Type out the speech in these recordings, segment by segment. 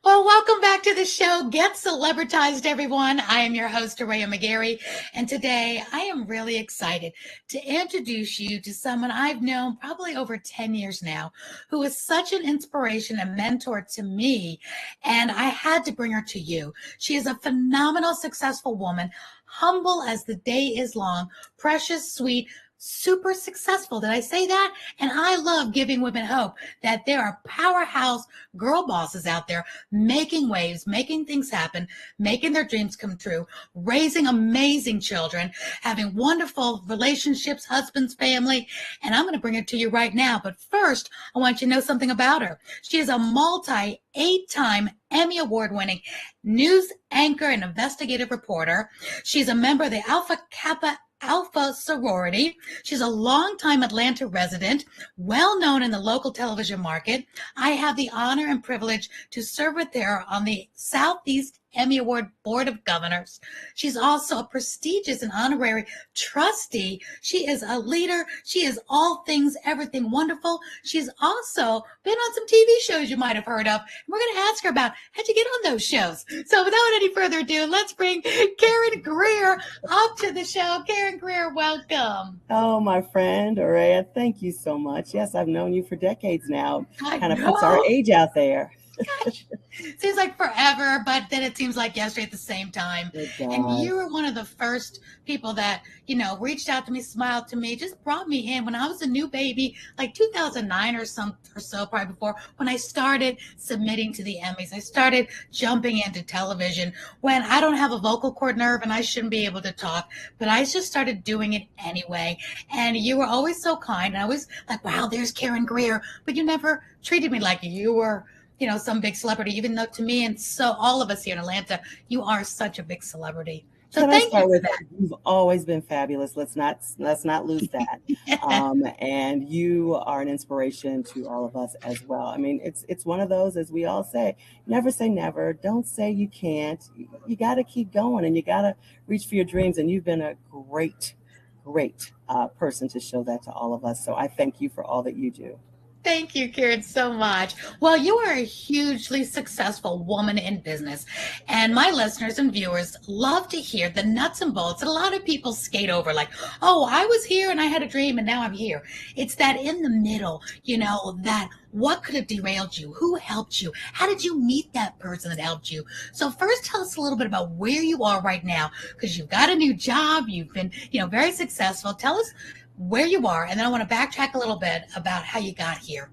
Well, welcome back to the show. Get celebritized, everyone. I am your host, Aurea McGarry, and today I am really excited to introduce you to someone I've known probably over 10 years now, who is such an inspiration and mentor to me, and I had to bring her to you. She is a phenomenal, successful woman, humble as the day is long, precious, sweet, super successful. Did I say that? And I love giving women hope that there are powerhouse girl bosses out there making waves, making things happen, making their dreams come true, raising amazing children, having wonderful relationships, husbands, family. And I'm going to bring it to you right now. But first, I want you to know something about her. She is a eight-time Emmy Award winning news anchor and investigative reporter. She's a member of the Alpha sorority. She's a longtime Atlanta resident, well known in the local television market. I have the honor and privilege to serve with her on the Southeast Emmy Award Board of Governors. She's also a prestigious and honorary trustee. She is a leader. She is all things, everything wonderful. She's also been on some TV shows you might have heard of. And we're going to ask her about how'd you get on those shows. So without any further ado, let's bring Karyn Greer up to the show. Karyn Greer, welcome. Oh, my friend, Aurea, thank you so much. Yes, I've known you for decades now. I Kind of know. puts our age out there. Gosh, seems like forever, but then it seems like yesterday at the same time. It And does. you were one of the first people that, reached out to me, smiled to me, just brought me in when I was a new baby, like 2009 or so, probably before, when I started submitting to the Emmys. I started jumping into television when I don't have a vocal cord nerve and I shouldn't be able to talk, but I just started doing it anyway. And you were always so kind. And I was like, wow, there's Karyn Greer, but you never treated me like you were some big celebrity, even though to me and so all of us here in Atlanta, you are such a big celebrity. So Can I thank you start for with that. you've always been fabulous. Let's not lose that. And you are an inspiration to all of us as well. I mean, it's one of those, as we all never say never. Don't say you can't. You got to keep going, and you got to reach for your dreams. And you've been a great person to show that to all of us. So I thank you for all that you do. Thank you, Karen, so much. Well, you are a hugely successful woman in business, and my listeners and viewers love to hear the nuts and bolts that a lot of people skate over, like, oh, I was here and I had a dream and now I'm here. It's that in the middle, that what could have derailed you? Who helped you? How did you meet that person that helped you? So first, tell us a little bit about where you are right now, because you've got a new job. You've been, very successful. Tell us where you are, and then I want to backtrack a little bit about how you got here.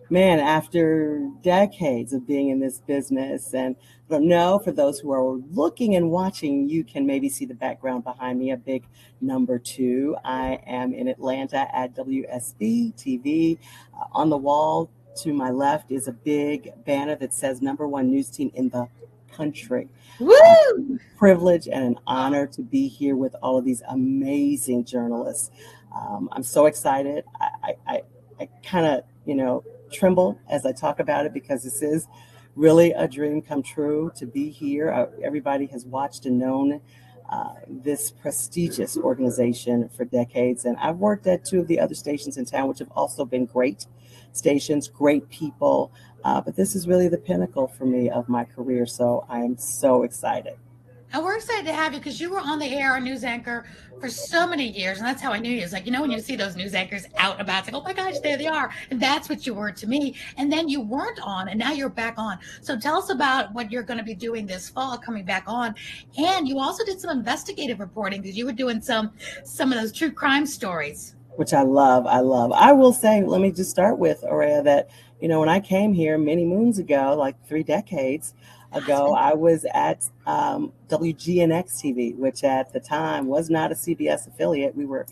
Man, after decades of being in this business, and I don't know, for those who are looking and watching, you can maybe see the background behind me, a big number two. I am in Atlanta at WSB TV. On the wall to my left is a big banner that says number one news team in the country. Woo! Privilege and an honor to be here with all of these amazing journalists. I'm so excited. I kind of, tremble as I talk about it, because this is really a dream come true to be here. Everybody has watched and known this prestigious organization for decades. And I've worked at two of the other stations in town, which have also been great stations, great people. But this is really the pinnacle for me of my career. So I am so excited. And we're excited to have you because you were on the air, a news anchor, for so many years. And that's how I knew you. It's like, when you see those news anchors out and about, it's like, oh my gosh, there they are. And that's what you were to me. And then you weren't on, and now you're back on. So tell us about what you're going to be doing this fall, coming back on. And you also did some investigative reporting, because you were doing some of those true crime stories. Which I love. I will say, let me just start with, Aurea, that, when I came here many moons ago, like 3 decades ago, I was at WGNX TV, which at the time was not a CBS affiliate. We were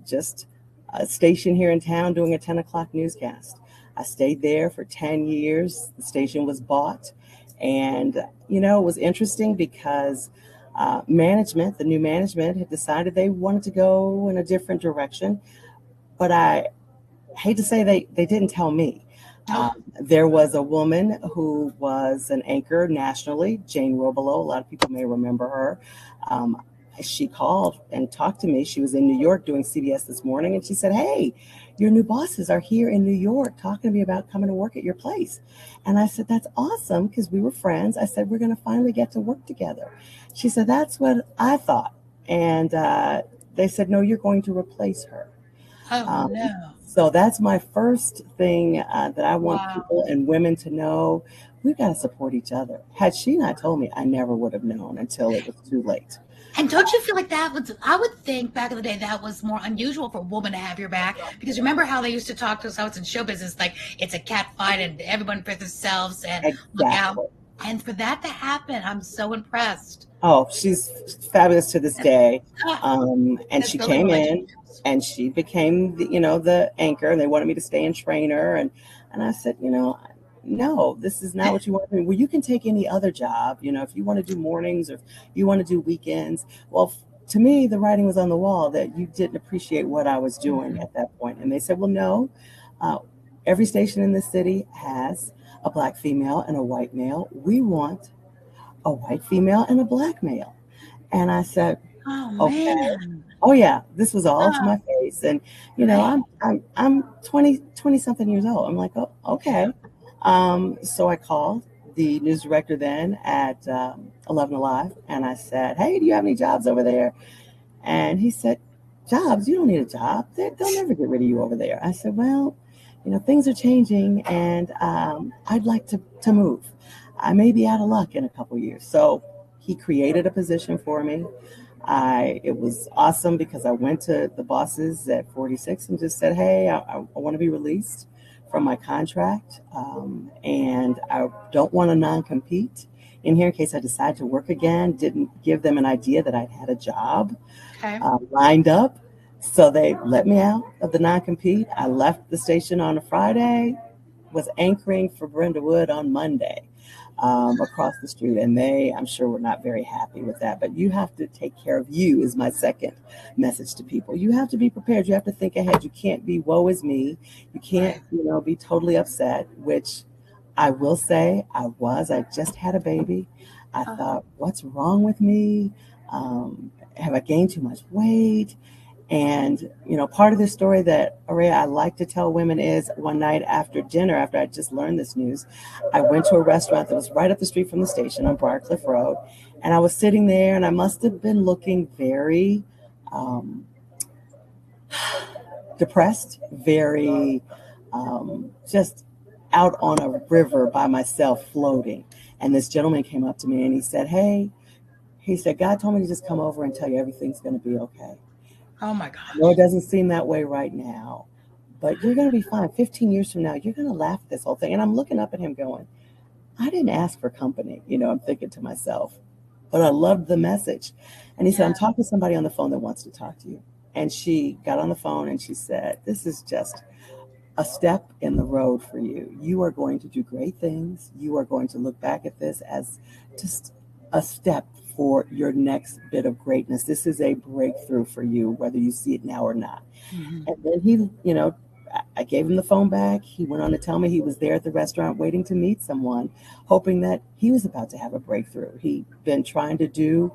just a station here in town doing a 10 o'clock newscast. I stayed there for 10 years. The station was bought. And, it was interesting because the new management had decided they wanted to go in a different direction. But I hate to say they didn't tell me. There was a woman who was an anchor nationally, Jane Robelo. A lot of people may remember her. she called and talked to me. She was in New York doing CBS This Morning, and she said, "Hey, your new bosses are here in New York talking to me about coming to work at your place." And I said, "That's awesome," because we were friends. I said, "We're going to finally get to work together." She said, "That's what I thought." And they said, "No, you're going to replace her." Oh Um, no. so that's my first thing that I want Wow. people and women to know. We've got to support each other. Had she not told me, I never would have known until it was too late. And don't you feel like that was, I would think back in the day that was more unusual for a woman to have your back? Because remember how they used to talk to us, how it's in show business, like it's a cat fight and everyone for themselves and look out. Exactly. And for that to happen, I'm so impressed. Oh, she's fabulous to this That's, day. ah, And that's she building came in relationships. and she became the anchor, and they wanted me to stay and train her. And I said, no, this is not what you want to do. Well, you can take any other job, if you want to do mornings or if you want to do weekends. Well, to me, the writing was on the wall that you didn't appreciate what I was doing Mhm. at that point. And they said, well, no, uh, every station in the city has a black female and a white male. We want a white female and a black male. And I said, Oh okay. man. Oh yeah, this was all to Oh my face. And man. I'm 20 something years old. I'm like, oh, Yeah. okay. So I called the news director then at 11 Alive, and I said, hey, do you have any jobs over there? And he said, jobs? You don't need a job. They'll never get rid of you over there. I said, well, things are changing, and I'd like to move. I may be out of luck in a couple years. So he created a position for me. It was awesome because I went to the bosses at 46 and just said, hey, I want to be released from my contract, and I don't want to non-compete in here in case I decide to work again. Didn't give them an idea that I'd had a job Okay. lined up. So they let me out of the non-compete. I left the station on a Friday, was anchoring for Brenda Wood on Monday across the street. And they, I'm sure, were not very happy with that. But you have to take care of you, is my second message to people. You have to be prepared. You have to think ahead. You can't be woe is me. You can't, Right. be totally upset, which I will say I was. I just had a baby. I Oh, thought, what's wrong with me? Have I gained too much weight? And, part of the story that, Aurea, I like to tell women is one night after dinner, after I just learned this news, I went to a restaurant that was right up the street from the station on Briarcliff Road. And I was sitting there and I must have been looking very um, depressed, very just out on a river by myself floating. And this gentleman came up to me and he said, hey, God told me to just come over and tell you everything's going to be okay. oh my I know it gosh. doesn't seem that way right now, but you're going to be fine. 15 years from now, you're going to laugh at this whole thing. And I'm looking up at him going, I didn't ask for company. I'm thinking to myself, but I loved the message. And he said, Yeah. I'm talking to somebody on the phone that wants to talk to you. And she got on the phone and she said, this is just a step in the road for you. You are going to do great things. You are going to look back at this as just a step for your next bit of greatness. This is a breakthrough for you, whether you see it now or not. Mhm. And then he, I gave him the phone back. He went on to tell me he was there at the restaurant waiting to meet someone, hoping that he was about to have a breakthrough. He'd been trying to do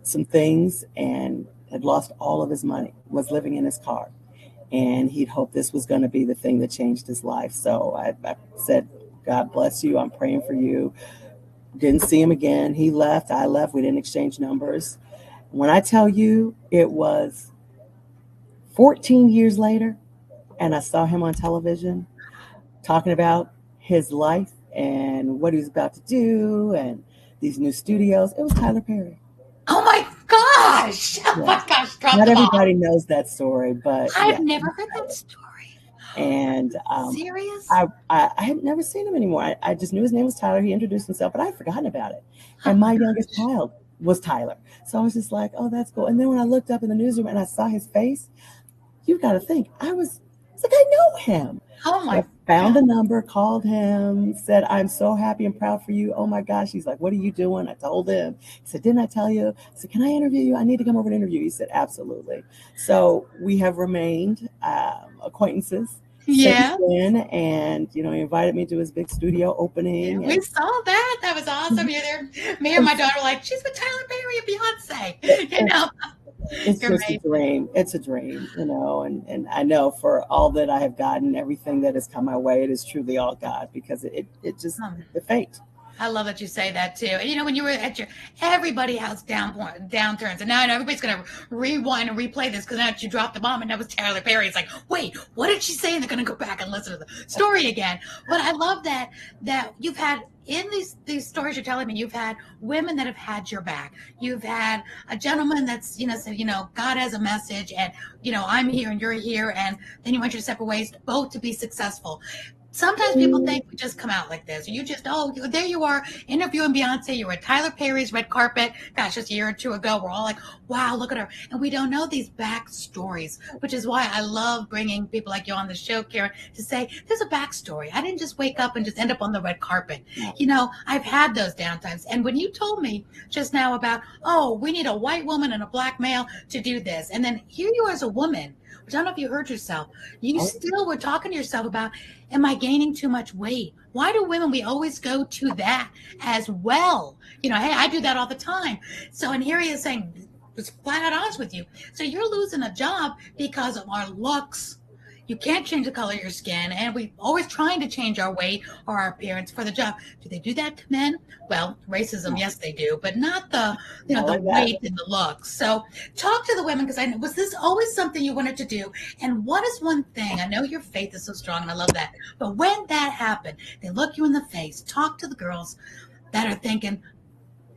some things and had lost all of his money, was living in his car. And he'd hoped this was going to be the thing that changed his life. So I said, God bless you. I'm praying for you. Didn't see him again. He left. I left. We didn't exchange numbers. When I tell you it was 14 years later, and I saw him on television talking about his life and what he was about to do and these new studios, it was Tyler Perry. Oh my gosh. Oh Yeah. my gosh. Drop Not the ball. everybody knows that story, but I've yeah, never heard that story. and Serious? I had never seen him anymore. I just knew his name was Tyler. He introduced himself, but I had forgotten about it. Oh And my my youngest gosh. child was Tyler. So I was just like, oh, that's cool. And then when I looked up in the newsroom and I saw his face, you've got to think, it's like, I know him. Oh So I my found God. the number, called him, said, I'm so happy and proud for you. Oh my gosh. He's like, what are you doing? I told him. He said, didn't I tell you? I said, can I interview you? I need to come over and interview you. He said, absolutely. So we have remained acquaintances since Yeah. then. And, he invited me to his big studio Yeah. opening. We And saw that. That was awesome. You're there. Me and my daughter were like, she's with Tyler Perry and It- Beyoncé. You know, it's you're just a amazing. dream. It's a dream, and I know for all that I have gotten, everything that has come my way, it is truly all God because it just the fate. I love that you say that too. And when you were at your, everybody has downturns, and now I know everybody's gonna rewind and replay this because now that you dropped the bomb, and that was Tyler Perry. It's like, wait, what did she say? And they're gonna go back and listen to the story again. But I love that you've had in these stories you're telling me, you've had women that have had your back. You've had a gentleman that's said, God has a message, and I'm here and you're here, and then you went your separate ways, both to be successful. Sometimes people think we just come out like this. You just, there you are interviewing Beyonce. You were at Tyler Perry's red carpet, gosh, just a year or two ago. We're all like, wow, look at her. And we don't know these backstories, which is why I love bringing people like you on the show, Karyn, to say, there's a backstory. I didn't just wake up and just end up on the red carpet. I've had those downtimes. And when you told me just now about, we need a white woman and a black male to do this. And then here you are as a woman, which I don't know if you heard yourself. You still were talking to yourself about, am I gaining too much weight? Why do women, we always go to that as well? Hey, I do that all the time. So, and here he is saying, was flat out honest with you. So you're losing a job because of our looks. You can't change the color of your skin, and we always trying to change our weight or our appearance for the job. Do they do that to men? Well, racism, yes, they do, but not the Like weight and the looks. So talk to the women, because I know, was this always something you wanted to do? And what is one thing? I know your faith is so strong, and I love that. But when that happened, they look you in the face. Talk to the girls that are thinking,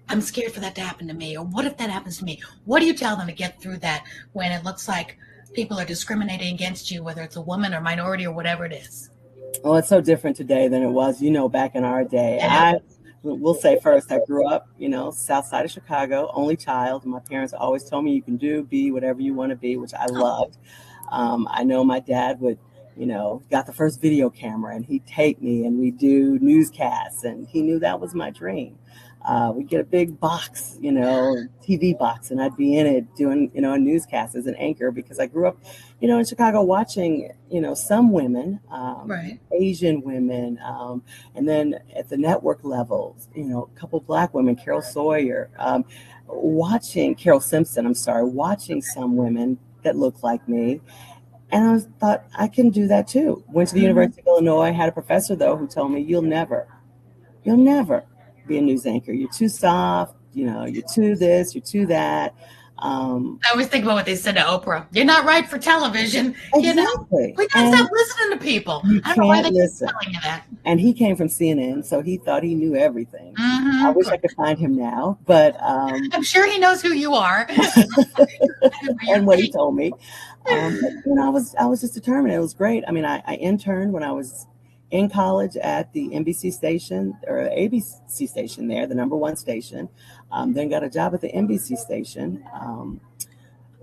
I'm scared for that to happen to me, or what if that happens to me? What do you tell them to get through that when it looks like people are discriminating against you, whether it's a woman or minority or whatever it is? Well, it's so different today than it was, back in our day. Yeah. I will say first, I grew up, south side of Chicago, only child. My parents always told me you can be whatever you want to be, which I loved. I know my dad would, got the first video camera and he'd take me and we'd do newscasts, and he knew that was my dream. We'd get a big box, TV box, and I'd be in it doing, a newscast as an anchor because I grew up, in Chicago watching, some women, Right. Asian women, and then at the network levels, a couple Black women, Carol Sawyer, watching Carol Simpson, watching some women that looked like me. And I thought, I can do that too. Went to the University of Illinois, had a professor though who told me, you'll never be a news anchor. You're too soft, you're too this, you're too that. I always think about what they said to Oprah. You're not right for television. Exactly. We gotta stop listening to people. You I don't know why they can't keep listen. telling you that. And he came from CNN, so he thought he knew everything. I Mm-hmm. wish I could find him now, but I'm sure he knows who you are. and what he told me. I was just determined. It was great. I mean, I interned when I was in college at the NBC station or ABC station there, the number one station. Then got a job at the NBC station.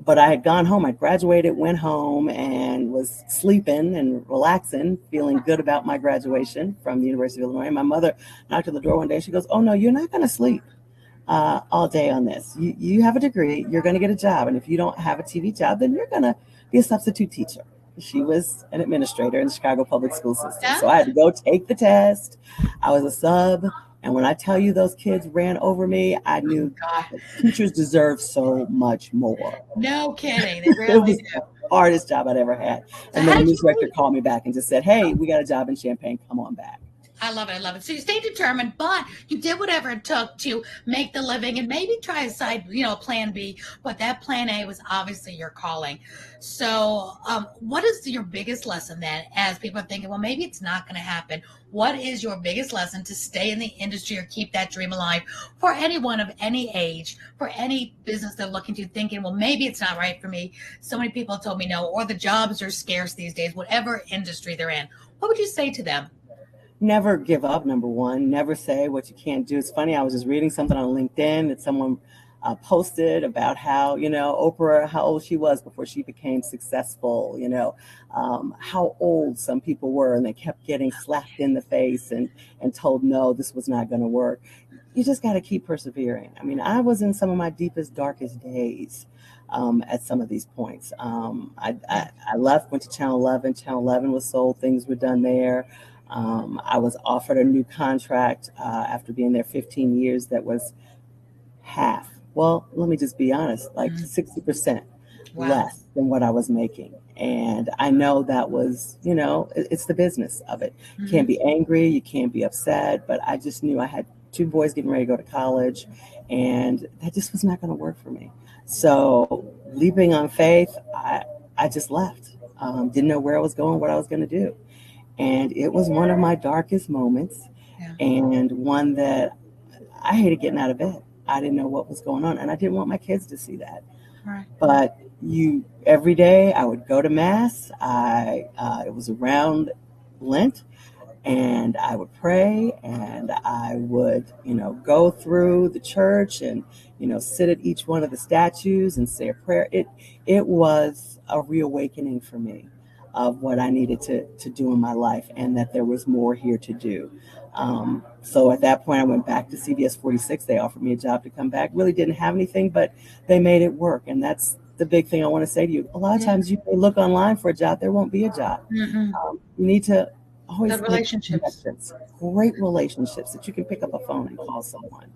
But I had gone home. I graduated, went home, and was sleeping and relaxing, feeling good about my graduation from the University of Illinois. And my mother knocked on the door one day. She goes, "Oh no, you're not going to sleep all day on this. You have a degree. You're going to get a job, and if you don't have a TV job, then you're going to be a substitute teacher." She was an administrator in the Chicago public school system, so I had to go take the test. I was a sub. And when I tell you those kids ran over me, I knew teachers deserve so much more. No kidding. They really do. The hardest job I'd ever had. And then the news director called me back and just said, "Hey, we got a job in Champaign. Come on back." I love it. I love it. So you stayed determined, but you did whatever it took to make the living and maybe try a side, plan B. But that plan A was obviously your calling. So what is your biggest lesson then as people are thinking, well, maybe it's not going to happen? What is your biggest lesson to stay in the industry or keep that dream alive for anyone of any age, for any business they're looking to, thinking, well, maybe it's not right for me. So many people have told me no, or the jobs are scarce these days, whatever industry they're in. What would you say to them? Never give up, number one. Never say what you can't do. It's funny, I was just reading something on LinkedIn that someone posted about how, Oprah, how old she was before she became successful, how old some people were, and they kept getting slapped in the face and told, no, this was not going to work. You just got to keep persevering. I mean, I was in some of my deepest, darkest days at some of these points. I left, went to Channel 11. Channel 11 was sold. Things were done there. I was offered a new contract after being there 15 years that was half Well, let me just be honest, like Mm. 60% Wow. less than what I was making. And I know that was, it's the business of it. You can't Hmm. be angry, you can't be upset, but I just knew I had two boys getting ready to go to college, and that just was not going to work for me. So, leaping on faith, I just left. Didn't know where I was going, what I was going to do. And it was one of my darkest moments, Yeah. and one that I hated getting out of bed. I didn't know what was going on, and I didn't want my kids to see that. Right. But every day I would go to mass. It was around Lent, and I would pray, and I would, go through the church and, sit at each one of the statues and say a prayer. It was a reawakening for me of what I needed to do in my life, and that there was more here to do. So at that point, I went back to CBS 46. They offered me a job to come back. Really didn't have anything, but they made it work. And that's the big thing I want to say to you. A lot of Yeah. times you may look online for a job, there won't be a job. Hmm. You need to Good always make relationships. connections, great relationships that you can pick up a phone and call someone,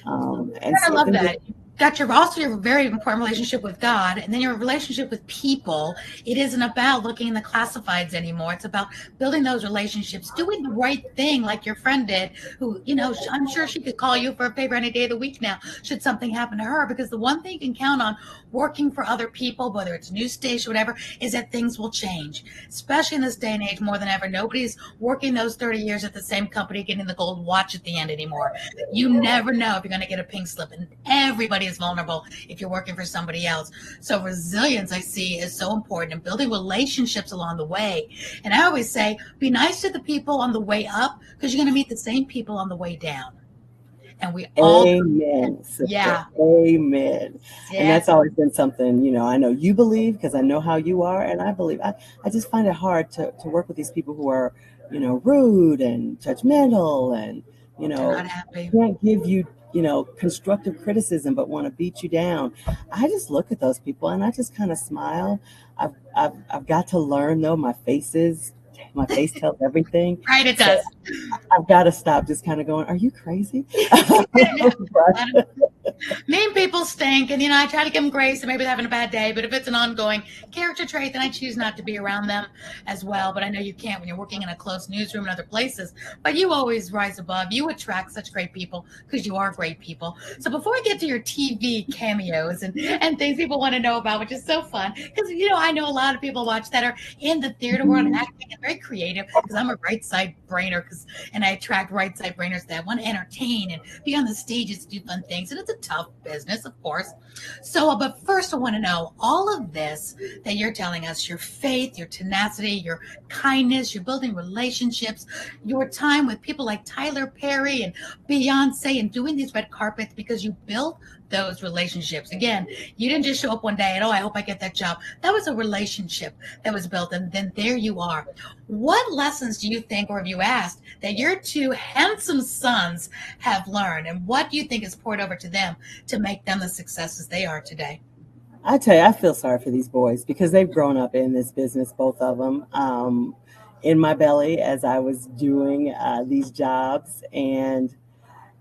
and I see if love they're that. You got your very important relationship with God, and then your relationship with people. It isn't about looking in the classifieds anymore. It's about building those relationships, doing the right thing, like your friend did. Who, I'm sure she could call you for a favor any day of the week now, should something happen to her. Because the one thing you can count on working for other people, whether it's a news station, whatever, is that things will change. Especially in this day and age, more than ever, nobody's working those 30 years at the same company, getting the gold watch at the end anymore. You never know if you're going to get a pink slip, and everybody is vulnerable if you're working for somebody else. So resilience, I see, is so important, and building relationships along the way. And I always say, be nice to the people on the way up, because you're going to meet the same people on the way down. And we all, Amen, sister. yeah, Amen. And yeah. that's always been something, I know you believe because I know how you are, and I believe. I just find it hard to work with these people who are, rude and judgmental, and, They're not happy. can't give you, constructive criticism but want to beat you down. I just look at those people and I just kind of smile. I've got to learn, though, my face tells everything. Right, it So does. I've got to stop just kind of going, are you crazy? But mean people stink, and I try to give them grace, and maybe they're having a bad day. But if it's an ongoing character trait, then I choose not to be around them as well. But I know you can't when you're working in a close newsroom and other places. But you always rise above. You attract such great people because you are great people. So before we get to your TV cameos and things people want to know about, which is so fun, because I know a lot of people watch that are in the theater world and acting and very creative. Because I'm a right side brainer, and I attract right side brainers that want to entertain and be on the stages to do fun things. And it's a tough business, of course. So, but first, I want to know all of this that you're telling us, your faith, your tenacity, your kindness, you're building relationships, your time with people like Tyler Perry and Beyoncé, and doing these red carpets because you built those relationships. Again, you didn't just show up one day and, I hope I get that job. That was a relationship that was built, and then there you are. What lessons do you think, or have you asked, that your two handsome sons have learned, and what do you think is poured over to them to make them the successes they are today? I tell you, I feel sorry for these boys because they've grown up in this business, both of them, in my belly as I was doing these jobs. And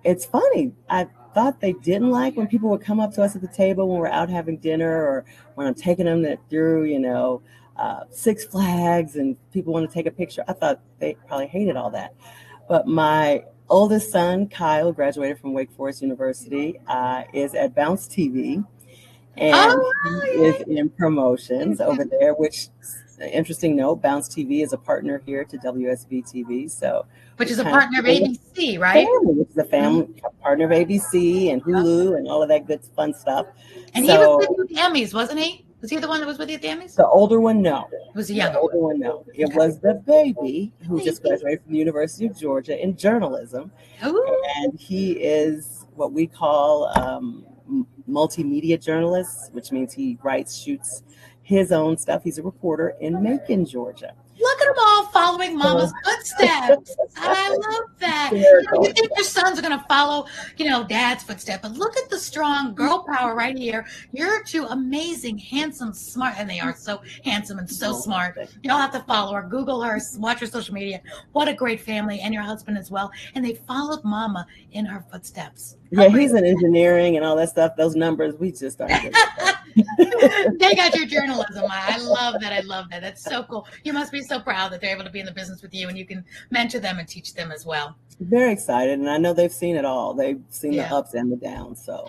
it's funny. I thought they didn't like when people would come up to us at the table when we're out having dinner, or when I'm taking them through, Six Flags, and people want to take a picture. I thought they probably hated all that. But my oldest son, Kyle, graduated from Wake Forest University, is at Bounce TV, and he Oh, is in promotions over there, which, interesting note, Bounce TV is a partner here to WSB TV. So which we is a kind partner of of ABC, right? family, which is a Mhm. family partner of ABC and Hulu and all of that good fun stuff. And he was with you So at the Emmys, wasn't he? Was he the one that was with you at the Emmys? the older one, no. It was the The younger one. older one, no. It Okay. was the baby who just Maybe. graduated from the University of Georgia in journalism, Ooh. and he is what we call multimedia journalist, which means he writes, shoots his own stuff. He's a reporter in Macon, Georgia. Look at them all following mama's footsteps. I love that. You think your sons are going to follow, dad's footsteps, but look at the strong girl power right here. You're two amazing, handsome, smart, and they are so handsome and so smart. You all have to follow her, Google her, watch her social media. What a great family, and your husband as well. And they followed mama in her footsteps. Yeah, he's in engineering and all that stuff. Those numbers, we just aren't good at that. They got your journalism. I love that. I love that. That's so cool. You must be so proud that they're able to be in the business with you, and you can mentor them and teach them as well. Very excited, and I know they've seen it all. They've seen the ups and the downs. So.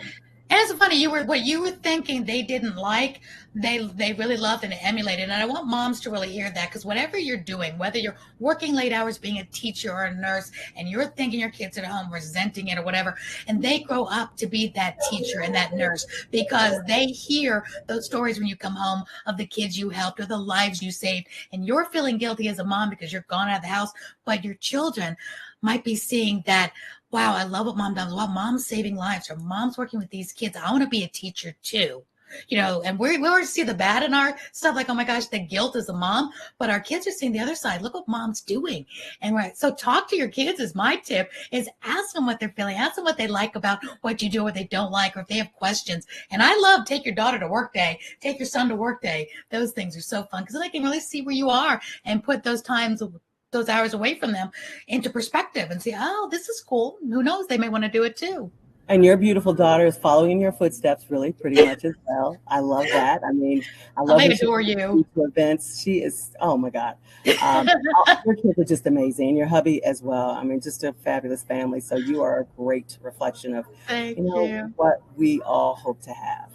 And it's funny, what you were thinking they didn't like, they really loved and emulated. And I want moms to really hear that, because whatever you're doing, whether you're working late hours being a teacher or a nurse, and you're thinking your kids at home resenting it or whatever, and they grow up to be that teacher and that nurse, because they hear those stories when you come home of the kids you helped or the lives you saved, and you're feeling guilty as a mom because you're gone out of the house, but your children might be seeing that, wow, I love what mom does. Wow, mom's saving lives, or mom's working with these kids. I want to be a teacher too. And we always see the bad in our stuff, like, oh my gosh, the guilt as a mom, but our kids are seeing the other side. Look what mom's doing. And so talk to your kids is my tip, is ask them what they're feeling, ask them what they like about what you do, what they don't like, or if they have questions. And I love take your daughter to work day, take your son to work day. Those things are so fun, because then I can really see where you are and put those hours away from them into perspective and see, oh, this is cool. Who knows? They may want to do it too. And your beautiful daughter is following in your footsteps, really, pretty much as well. I love that. I mean, I love adore you. To events. She is, oh my God. Your kids are just amazing. And your hubby as well. I mean, just a fabulous family. So you are a great reflection of, what we all hope to have.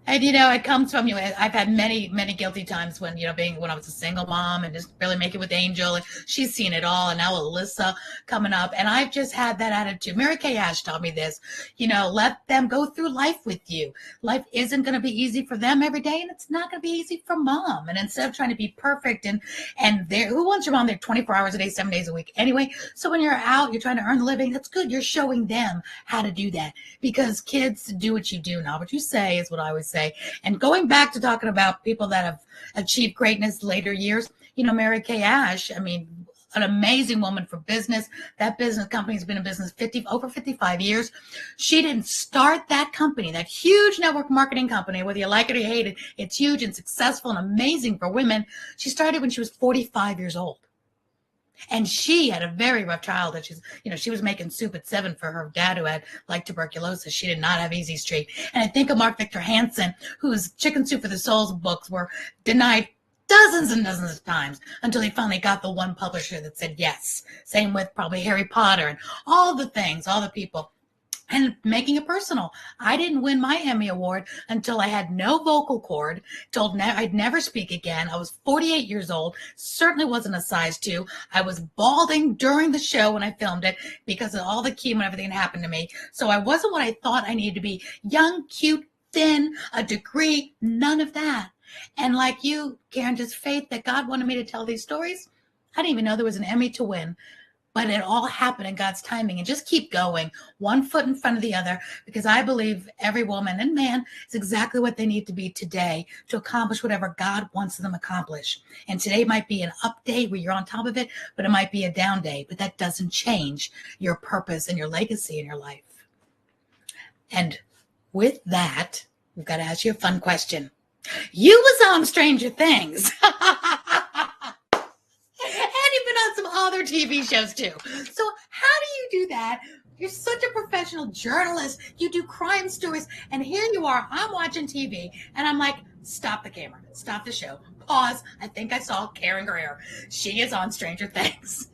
And, it comes from you. I've had many, many guilty times when I was a single mom and just really make it with Angel, and she's seen it all. And now Alyssa coming up. And I've just had that attitude. Mary Kay Ash taught me this, let them go through life with you. Life isn't going to be easy for them every day, and it's not going to be easy for mom. And instead of trying to be perfect and who wants your mom there 24 hours a day, 7 days a week anyway? So when you're out, you're trying to earn a living. That's good. You're showing them how to do that, because kids do what you do, not what you say, is what I always say. And going back to talking about people that have achieved greatness later years, Mary Kay Ash, I mean, an amazing woman for business. That business company has been in business over 55 years. She didn't start that company, that huge network marketing company, whether you like it or you hate it. It's huge and successful and amazing for women. She started when she was 45 years old. And she had a very rough childhood. She was making soup at 7 for her dad, who had tuberculosis. She did not have easy street. And I think of Mark Victor Hansen, whose Chicken Soup for the Soul's books were denied dozens and dozens of times until he finally got the one publisher that said yes. Same with probably Harry Potter and all the things, all the people. And making it personal. I didn't win my Emmy Award until I had no vocal cord, told I'd never speak again. I was 48 years old, certainly wasn't a size 2. I was balding during the show when I filmed it because of all the chemo and everything that happened to me. So I wasn't what I thought I needed to be. Young, cute, thin, a degree, none of that. And like you, Karyn, just faith that God wanted me to tell these stories. I didn't even know there was an Emmy to win. But it all happened in God's timing, and just keep going, one foot in front of the other, because I believe every woman and man is exactly what they need to be today to accomplish whatever God wants them to accomplish. And today might be an up day where you're on top of it, but it might be a down day. But that doesn't change your purpose and your legacy in your life. And with that, we've got to ask you a fun question. You was on Stranger Things. On some other TV shows too. So how do you do that? You're such a professional journalist. You do crime stories. And here you are, I'm watching TV and I'm like, stop the camera, stop the show, pause. I think I saw Karyn Greer. She is on Stranger Things.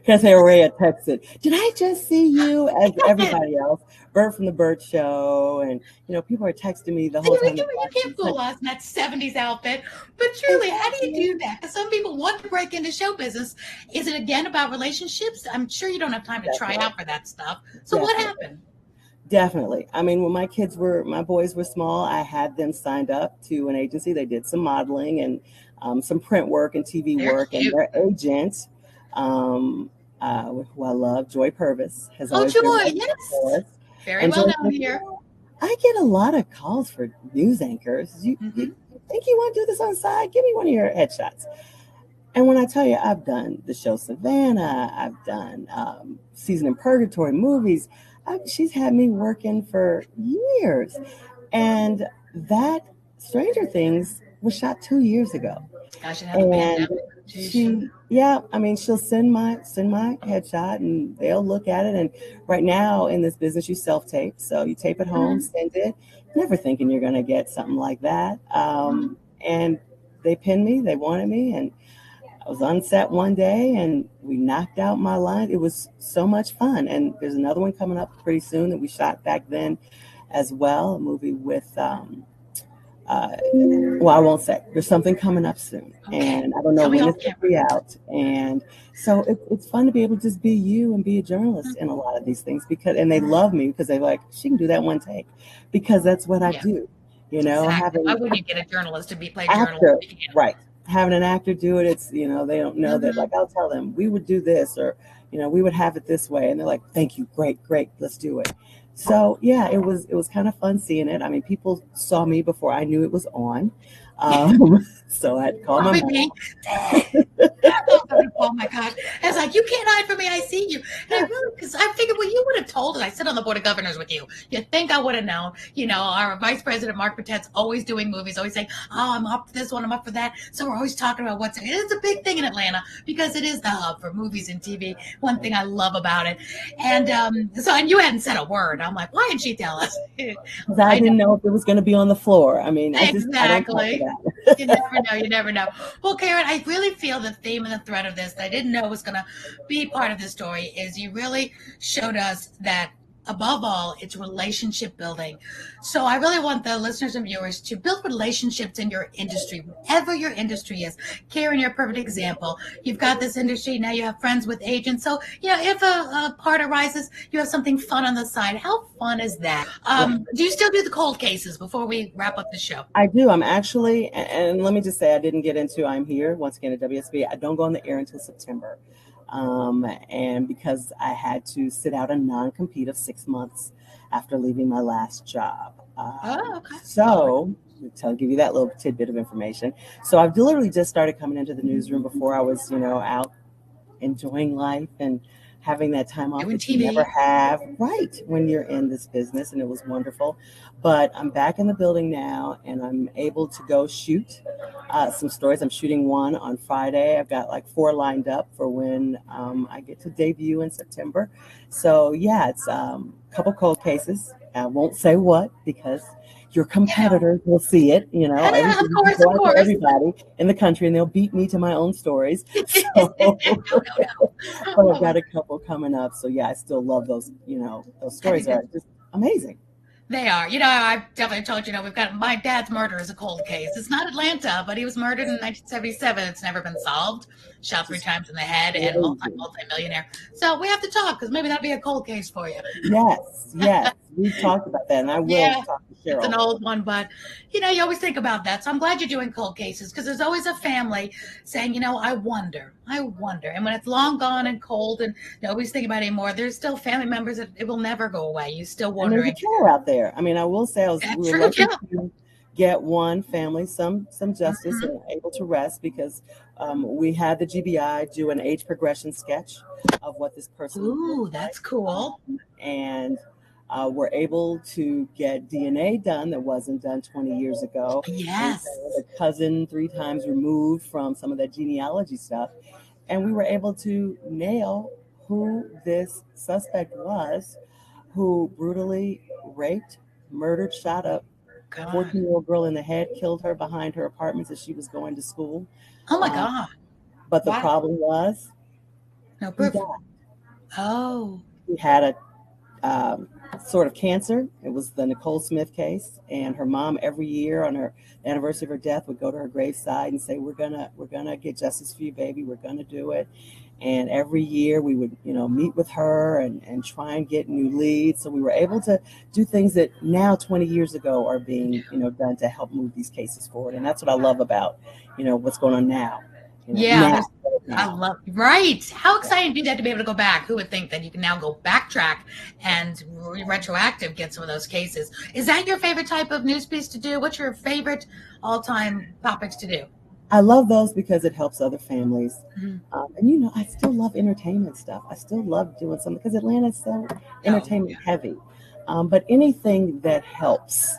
Because Aurea texted, did I just see you? As everybody else, Bird from the Bird Show, and people are texting me the whole time. You can't fool us in that 70s outfit. But truly, how do you do that? Because some people want to break into show business. Is it again about relationships? I'm sure you don't have time to try out for that stuff. So what happened? Definitely. I mean, when my boys were small, I had them signed up to an agency. They did some modeling and some print work and TV work, and their agent, who I love, Joy Purvis, has always been for us. Very well known here. I get a lot of calls for news anchors. You think you want to do this on the side? Give me one of your headshots. And when I tell you, I've done the show Savannah, I've done Season in Purgatory movies. She's had me working for years. And that Stranger Things was shot 2 years ago. Gosh, and had the And pandemic. Jeez. yeah, I mean, she'll send my headshot and they'll look at it. And right now in this business, you self tape, so you tape at home, Mhm. send it, never thinking you're going to get something like that. Mhm. And they pinned me, they wanted me, and I was on set one day and we knocked out my line. It was so much fun. And there's another one coming up pretty soon that we shot back then as well, a movie with well, I won't say. There's something coming up soon, Okay. and I don't know Tell me when off it's going to camera. be out. And so it's fun to be able to just be you and be a journalist Mhm. in a lot of these things and they love me because they're like, she can do that one take because that's what I Yeah, do. exactly. Why Having wouldn't you get a journalist to play journalist actor, if you can? right? Having an actor do it, it's they don't know that. Mhm. Like I'll tell them we would do this, or we would have it this way, and they're like, "Thank you, great, great, let's do it." So yeah, it was kind of fun seeing it. I mean, people saw me before I knew it was on, so I had to call my Probably mom. me. Oh my gosh. I was like, you can't hide from me. I see you. And I really, because I figured, well, you would have told us. I sit on the board of governors with you. You'd think I would have known. Our vice president, Mark Patet's always doing movies, always saying, oh, I'm up for this one, I'm up for that. So we're always talking about it's a big thing in Atlanta because it is the hub for movies and TV. One thing I love about it. And you hadn't said a word. I'm like, why didn't she tell us? Because I I know. didn't know if it was going to be on the floor. I mean, I don't talk Exactly. about You never know. You never know. Well, Karyn, I really feel the theme and the thread of this that I didn't know was going to be part of the story is you really showed us that above all, it's relationship building. So I really want the listeners and viewers to build relationships in your industry, whatever your industry is. Karyn, you're a perfect example. You've got this industry, now you have friends with agents. So, if a part arises, you have something fun on the side. How fun is that? it. Do you still do the cold cases before we wrap up the show? I do. I'm actually, and let me just say, I didn't get into I'm here once again at WSB. I don't go on the air until September. And because I had to sit out a non compete of 6 months after leaving my last job. Oh, okay. So, to give you that little tidbit of information. So, I've literally just started coming into the newsroom before I was, out enjoying life and having that time off Doing that you never TV. have right when you're in this business, and it was wonderful. But I'm back in the building now and I'm able to go shoot some stories. I'm shooting one on Friday. I've got like 4 lined up for when I get to debut in September. So yeah, it's a couple cold cases. I won't say what because your competitors will see it. Of Everybody can course, go of after course. everybody in the country, and they'll beat me to my own stories. So, No, no, but I've no. got a couple coming up. So yeah, I still love those. Those I stories think are that's just amazing. They are. I've definitely told we've got my dad's murder is a cold case. It's not Atlanta, but he was murdered in 1977. It's never been solved. Shot 3 times in the head and Crazy. multi-millionaire. So we have to talk because maybe that'd be a cold case for you. Yes, yes. We've talked about that, and I will Yeah, talk to it's an Cheryl. old one, but you always think about that. So I'm glad you're doing cold cases because there's always a family saying, I wonder. And when it's long gone and cold and nobody's thinking about it anymore, there's still family members that it will never go away. You still And there's a wondering. killer out there. I mean, I will say we That's were true. lucky Yeah. to get one family some justice Mhm. and able to rest because we had the GBI do an age progression sketch of what this person would look Ooh, like, that's cool. and we're able to get DNA done that wasn't done 20 years ago, and Yes. so the cousin 3 times removed from some of that genealogy stuff, and we were able to nail who this suspect was who brutally raped, murdered, shot a God. 14-year-old girl in the head, killed her behind her apartments as she was going to school. Oh my Um, God. but the Wow. problem was No he proof. died. Oh. He had a sort of cancer. It was the Nicole Smith case, and her mom every year on her anniversary of her death would go to her graveside and say, "We're gonna get justice for you, baby. We're gonna do it." And every year we would, meet with her and try and get new leads. So we were able to do things that now 20 years ago are being, done to help move these cases forward. And that's what I love about, what's going on now. Yeah, Now, there's I now. love right. How exciting to be that to be able to go back. Who would think that you can now go backtrack and retroactive get some of those cases? Is that your favorite type of news piece to do? What's your favorite all-time topics to do? I love those because it helps other families. Mhm. And I still love entertainment stuff. I still love doing something because Atlanta's so Oh, entertainment heavy. But anything that helps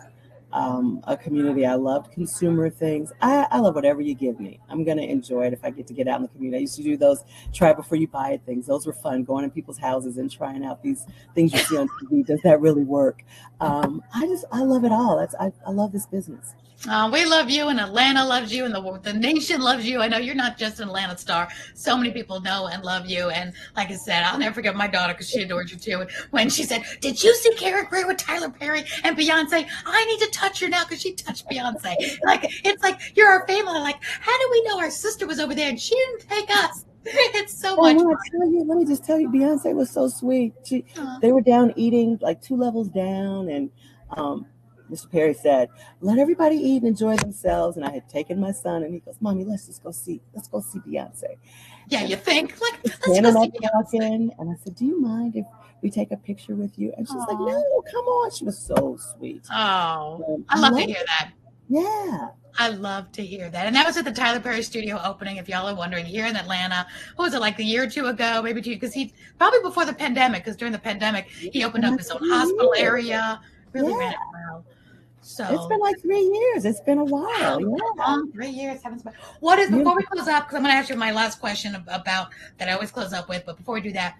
a community, I love consumer things. I love whatever you give me. I'm going to enjoy it if I get to get out in the community. I used to do those try before you buy it things. Those were fun, going in people's houses and trying out these things you see on TV. Does that really work? I love it all. I love this business. We love you, and Atlanta loves you, and the nation loves you. I know you're not just an Atlanta star. So many people know and love you. And like I said, I'll never forget my daughter because she adored you too. When she said, "Did you see Karyn Greer with Tyler Perry and Beyonce? I need to touch her now because she touched Beyonce." Like it's like you're our family. Like, how do we know our sister was over there and she didn't take us? It's so Oh, much when I fun. tell you, let me just tell you, Beyonce was so sweet. Aw. They were down eating like two levels down, and Mr. Perry said, "Let everybody eat and enjoy themselves." And I had taken my son, and he goes, "Mommy, let's go see Beyonce." Yeah, And you think like we're let's go standing see up Beyonce. talking, and I said, "Do you mind if we take a picture with you?" And she's like, Oh, "No, come on." She was so sweet. oh, I I love to love hear it. that. Yeah. I love to hear that. And that was at the Tyler Perry studio opening, if y'all are wondering, here in Atlanta. What was it, like a year or two ago, maybe two? Because he probably before the pandemic, because during the pandemic, he It's opened been up like his own 3 hospital years. area, really ran Yeah. it well. It's been So like 3 years. It's been a while. wow, that Yeah. long, 3 years. Haven't spent. What is before we Beautiful. close up? Because I'm going to ask you my last question about that I always close up with. But before we do that,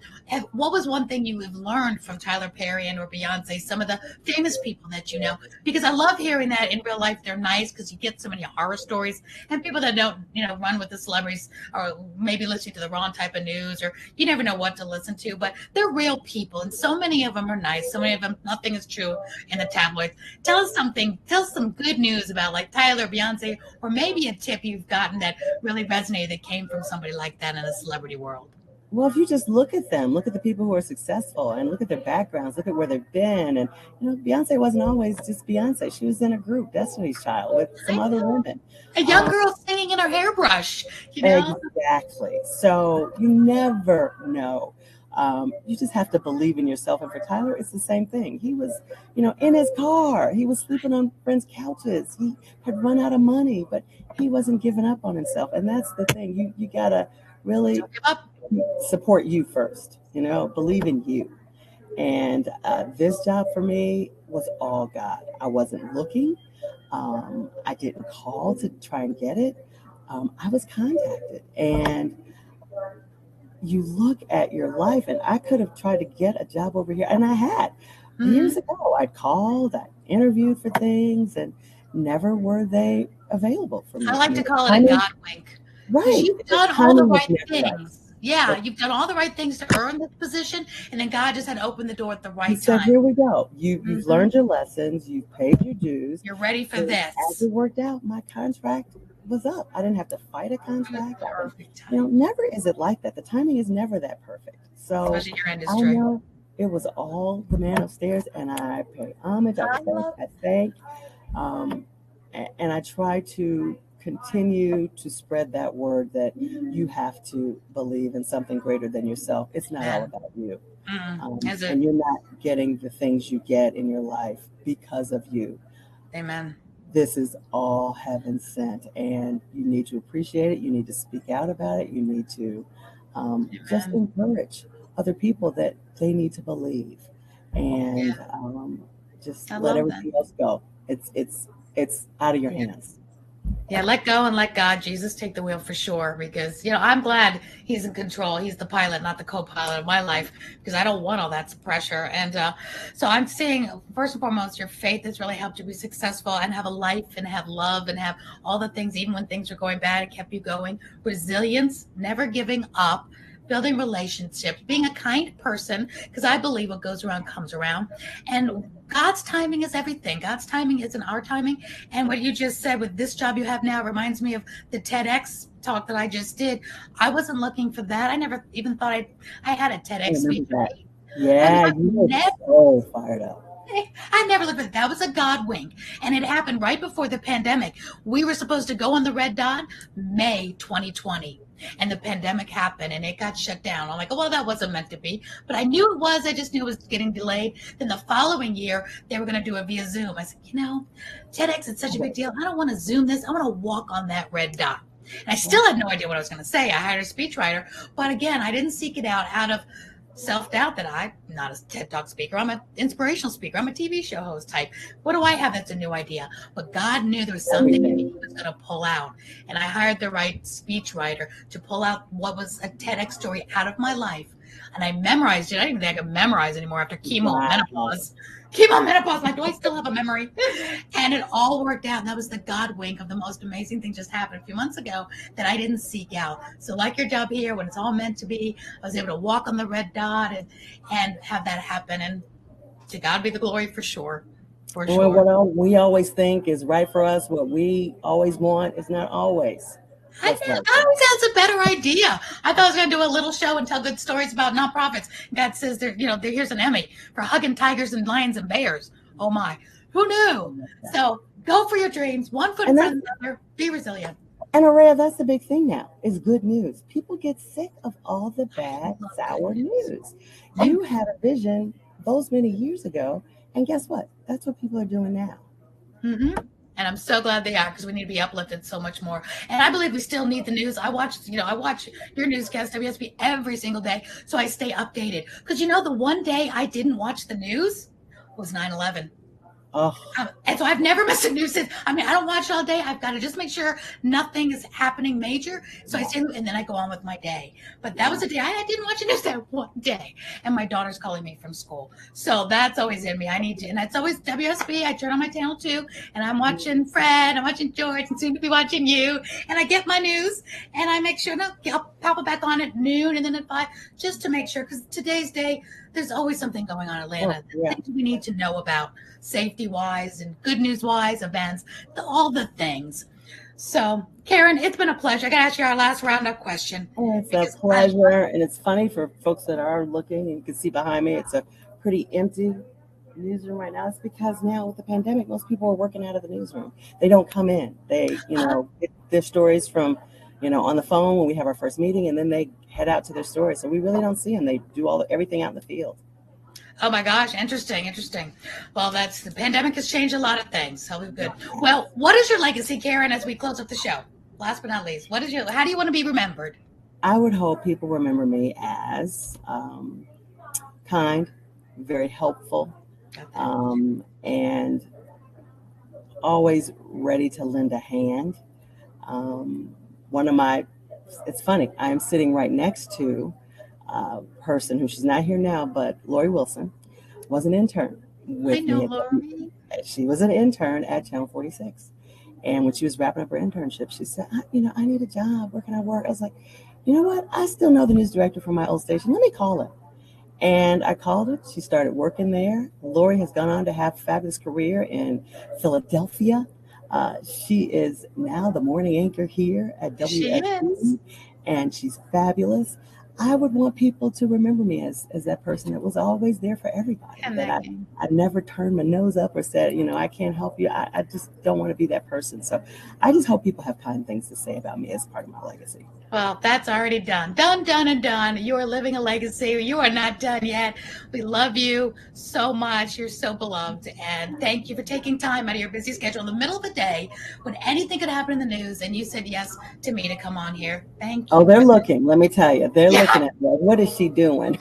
what was one thing you have learned from Tyler Perry and or Beyonce? Some of the famous people that you know, because I love hearing that in real life they're nice because you get so many horror stories and people that don't run with the celebrities or maybe listening to the wrong type of news or you never know what to listen to. But they're real people and so many of them are nice. So many of them, nothing is true in the tabloids. Tell us something. Tell us some good news about like Tyler, Beyonce, or maybe a tip you've gotten that really resonated that came from somebody like that in the celebrity world. Well, if you just look at them, look at the people who are successful and look at their backgrounds, look at where they've been. And, Beyonce wasn't always just Beyonce. She was in a group, Destiny's Child, with I some other know. women. A young Um, girl singing in her hairbrush, you know? exactly. So you never know. You just have to believe in yourself. And for Tyler, it's the same thing. He was, in his car. He was sleeping on friends' couches. He had run out of money, but he wasn't giving up on himself. And that's the thing. You gotta really Don't give up. support you first, believe in you. And this job for me was all God. I wasn't looking. I didn't call to try and get it. I was contacted. And you look at your life, and I could have tried to get a job over here. And I had Hmm. years ago. I called, I interviewed for things, and never were they available for I me. I like to mean, call it a timing, God wink because right. you've The done all the timing was right never right. things. Yeah, But you've done all the right things to earn this position, and then God just had to open the door at the he right said, time. "Here we go. You've Hmm. learned your lessons. You've paid your dues." You're ready for And as this. it worked out, my contract was up. I didn't have to fight a Good, contract. I didn't, perfect timing, never is it like that. The timing is never that perfect. So especially in your I industry. know it was all the man upstairs, and I pay homage. I I respect. love I thank. Um, and I try to continue to spread that word that you have to believe in something greater than yourself. It's not all man. about you. As a And you're not getting the things you get in your life because of you. amen. This is all heaven sent, and you need to appreciate it. You need to speak out about it. You need to just Amen. encourage other people that they need to believe, Yeah, and just I let love that. everything else go. It's out of your Yeah. hands. Yeah, let go and let God, Jesus take the wheel for sure. Because, I'm glad he's in control. He's the pilot, not the co pilot of my life, because I don't want all that pressure. And so I'm seeing, first and foremost, your faith has really helped you be successful and have a life and have love and have all the things, even when things are going bad, it kept you going. Resilience, never giving up, building relationships, being a kind person, because I believe what goes around comes around. And God's timing is everything. God's timing isn't our timing. And what you just said with this job you have now reminds me of the TEDx talk that I just did. I wasn't looking for that. I never even thought I had a I TEDx remember speech that. ready. Yeah, I've you were never so fired up. I never looked at it. That was a God wink. And it happened right before the pandemic. We were supposed to go on the red dot May 2020. And the pandemic happened and it got shut down. I'm like, oh, well, that wasn't meant to be. But I knew it was. I just knew it was getting delayed. Then the following year, they were going to do it via Zoom. I said, TEDx is such a big deal. I don't want to Zoom this. I want to walk on that red dot. And I still had no idea what I was going to say. I hired a speechwriter, but again, I didn't seek it out of self-doubt that I'm not a TED Talk speaker. I'm an inspirational speaker. I'm a TV show host type. What do I have that's a new idea? But God knew there was something that He was going to pull out. And I hired the right speechwriter to pull out what was a TEDx story out of my life. And I memorized it. I don't even think I can memorize anymore after chemo menopause. Like, do I still have a memory? And it all worked out. And that was the God wink of the most amazing thing just happened a few months ago that I didn't seek out. So like your job here, when it's all meant to be, I was able to walk on the red dot and have that happen. And to God be the glory for sure. For sure. What we always think is right for us, what we always want, is not always. I always had a better idea. I thought I was going to do a little show and tell good stories about nonprofits. God says, here's an Emmy for hugging tigers and lions and bears. Oh my, who knew? So go for your dreams. One foot in front of the other. Be resilient. And Aurea, that's the big thing now, is good news. People get sick of all the bad, sour news. You had a vision those many years ago, and guess what? That's what people are doing now. Mm-hmm. And I'm so glad they are, because we need to be uplifted so much more. And I believe we still need the news. I watch your newscast, WSB, every single day, so I stay updated. Because the one day I didn't watch the news was 9/11. Oh. And so I've never missed a news since. I don't watch all day. I've got to just make sure nothing is happening major. So I stay, and then I go on with my day. But that was a day I didn't watch the news that one day. And my daughter's calling me from school. So that's always in me. I need to, and that's always WSB. I turn on my channel too, and I'm watching Fred, I'm watching George, and soon to be watching you. And I get my news, and I make sure, I'll pop it back on at noon and then at 5, just to make sure, because today's day, there's always something going on in Atlanta. Things we need to know about, safety-wise and good news-wise, events, all the things. So, Karyn, it's been a pleasure. I got to ask you our last roundup question. It's a pleasure, and it's funny for folks that are looking, and you can see behind me, it's a pretty empty newsroom right now. It's because now with the pandemic, most people are working out of the newsroom. They don't come in. They, get their stories from, on the phone when we have our first meeting, and then they head out to their stories. So we really don't see them. They do everything out in the field. Oh my gosh, interesting. Well, the pandemic has changed a lot of things. So we're good. Well, what is your legacy, Karyn, as we close up the show? Last but not least, how do you want to be remembered? I would hope people remember me as kind, very helpful, and always ready to lend a hand. It's funny, I am sitting right next to a person who, she's not here now, but Lori Wilson was an intern with me. Lori. She was an intern at Channel 46. And when she was wrapping up her internship, she said, I need a job. Where can I work? I was like, you know what? I still know the news director from my old station. Let me call her. And I called her. She started working there. Lori has gone on to have a fabulous career in Philadelphia. She is now the morning anchor here at WSB, and she's fabulous. I would want people to remember me as that person that was always there for everybody. That I never turned my nose up or said, I can't help you. I just don't want to be that person. So I just hope people have kind things to say about me as part of my legacy. Well, that's already done. Done. You are living a legacy. You are not done yet. We love you so much. You're so beloved. And thank you for taking time out of your busy schedule in the middle of the day when anything could happen in the news. And you said yes to me to come on here. Thank you. Oh, they're looking. Let me tell you. They're looking at me. What is she doing?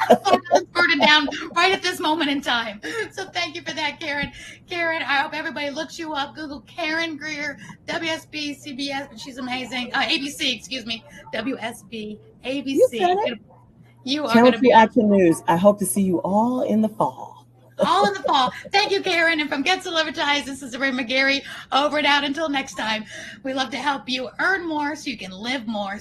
Burden down right at this moment in time. So thank you for that, Karyn. Karyn, I hope everybody looks you up. Google Karyn Greer, WSB, CBS, but she's amazing. ABC, excuse me. WSB, ABC. You are going to be Action News. I hope to see you all in the fall. All in the fall. Thank you, Karyn. And from Get Celebritized, this is Aurea McGarry. Over and out until next time. We love to help you earn more so you can live more.